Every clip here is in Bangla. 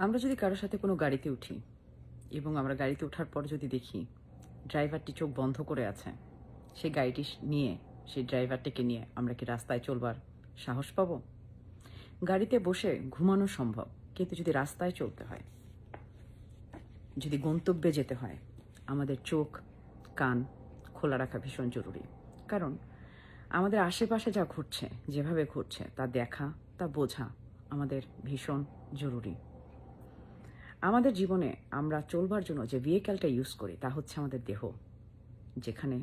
আমরা যদি কারোর সাথে কোনো গাড়িতে উঠি এবং আমরা গাড়িতে ওঠার পর যদি দেখি ড্রাইভারটি চোখ বন্ধ করে আছে, সেই গাড়িটি নিয়ে, সেই ড্রাইভারটিকে নিয়ে আমরা কি রাস্তায় চলবার সাহস পাবো? গাড়িতে বসে ঘুমানো সম্ভব, কিন্তু যদি রাস্তায় চলতে হয়, যদি গন্তব্যে যেতে হয়, আমাদের চোখ কান খোলা রাখা ভীষণ জরুরি। কারণ আমাদের আশেপাশে যা ঘটছে, যেভাবে ঘটছে, তা দেখা, তা বোঝা আমাদের ভীষণ জরুরি। আমাদের জীবনে আমরা চলবার জন্য যে ভেহিক্যালটা ইউজ করি তা হচ্ছে আমাদের দেহ, যেখানে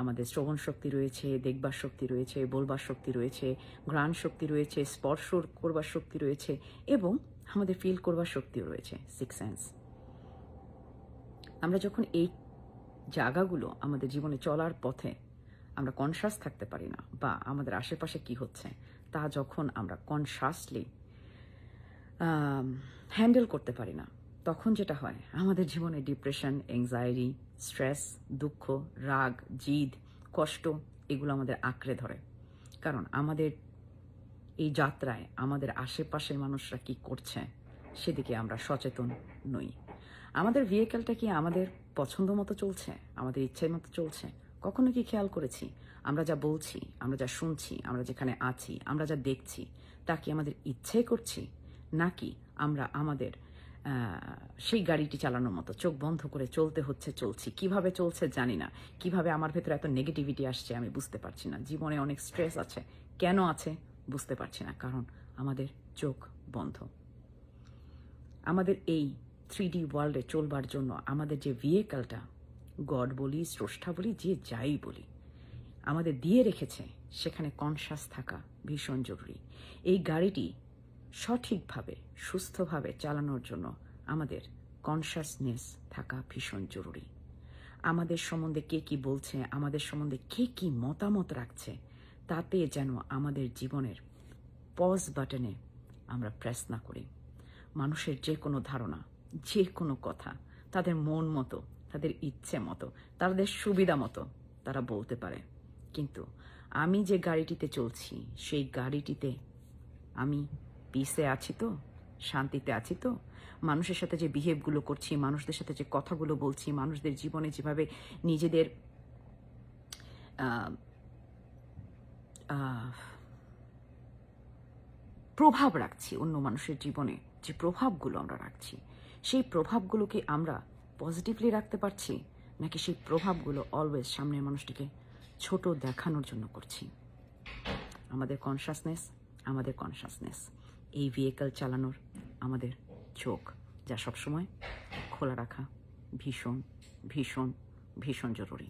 আমাদের শ্রবণ শক্তি রয়েছে, দেখবার শক্তি রয়েছে, বলবার শক্তি রয়েছে, ঘ্রাণ শক্তি রয়েছে, স্পর্শ করবার শক্তি রয়েছে এবং আমাদের ফিল করবার শক্তিও রয়েছে, সিক্স সেন্স। আমরা যখন এই জায়গাগুলো আমাদের জীবনে চলার পথে আমরা কনসাস থাকতে পারি না, বা আমাদের আশেপাশে কি হচ্ছে তা যখন আমরা কনসাসলি হ্যান্ডেল করতে পারি না, তখন যেটা হয় আমাদের জীবনে ডিপ্রেশন, অ্যাংজাইটি, স্ট্রেস, দুঃখ, রাগ, জিদ, কষ্ট এগুলো আমাদের আঁকড়ে ধরে। কারণ আমাদের এই যাত্রায় আমাদের আশেপাশের মানুষরা কি করছে সেদিকে আমরা সচেতন নই। আমাদের ভেহিক্যালটা কি আমাদের পছন্দ মতো চলছে, আমাদের ইচ্ছের মতো চলছে? কখনো কি খেয়াল করেছি আমরা যা বলছি, আমরা যা শুনছি, আমরা যেখানে আছি, আমরা যা দেখছি, তা কি আমাদের ইচ্ছে করছি, নাকি আমরা আমাদের সেই গাড়িটি চালানোর মতো চোখ বন্ধ করে চলতে হচ্ছে, চলছি? কিভাবে চলছে জানি না, কিভাবে আমার ভেতরে এত নেগেটিভিটি আসছে আমি বুঝতে পারছি না, জীবনে অনেক স্ট্রেস আছে, কেন আছে বুঝতে পারছি না, কারণ আমাদের চোখ বন্ধ। আমাদের এই 3D ওয়ার্ল্ডে চলবার জন্য আমাদের যে ভেহিক্যালটা, গড বলি, স্রষ্টা বলি, যে যাই বলি, আমাদের দিয়ে রেখেছে, সেখানে কনসাস থাকা ভীষণ জরুরি। এই গাড়িটি সঠিকভাবে সুস্থভাবে চালানোর জন্য আমাদের কনসাসনেস থাকা ভীষণ জরুরি। আমাদের সম্বন্ধে কে কি বলছে, আমাদের সম্বন্ধে কে কি মতামত রাখছে, তাতে যেন আমাদের জীবনের পজ বাটনে আমরা প্রেস না করি। মানুষের যে কোনো ধারণা, যে কোনো কথা তাদের মন মতো, তাদের ইচ্ছে মতো, তাদের সুবিধা মতো তারা বলতে পারে, কিন্তু আমি যে গাড়িটিতে চলছি সেই গাড়িটিতে আমি পিসে আছি তো, শান্তিতে আছি তো? মানুষের সাথে যে বিহেভগুলো করছি, মানুষদের সাথে যে কথাগুলো বলছি, মানুষদের জীবনে যেভাবে নিজেদের প্রভাব রাখছি, অন্য মানুষের জীবনে যে প্রভাবগুলো আমরা রাখছি, সেই প্রভাবগুলোকে আমরা পজিটিভলি রাখতে পারছি, নাকি সেই প্রভাবগুলো অলওয়েজ সামনের মানুষটিকে ছোট দেখানোর জন্য করছি? আমাদের কনসাসনেস এই ভেহিক্যাল চালানোর আমাদের চোখ, যা সবসময় খোলা রাখা ভীষণ ভীষণ ভীষণ জরুরি।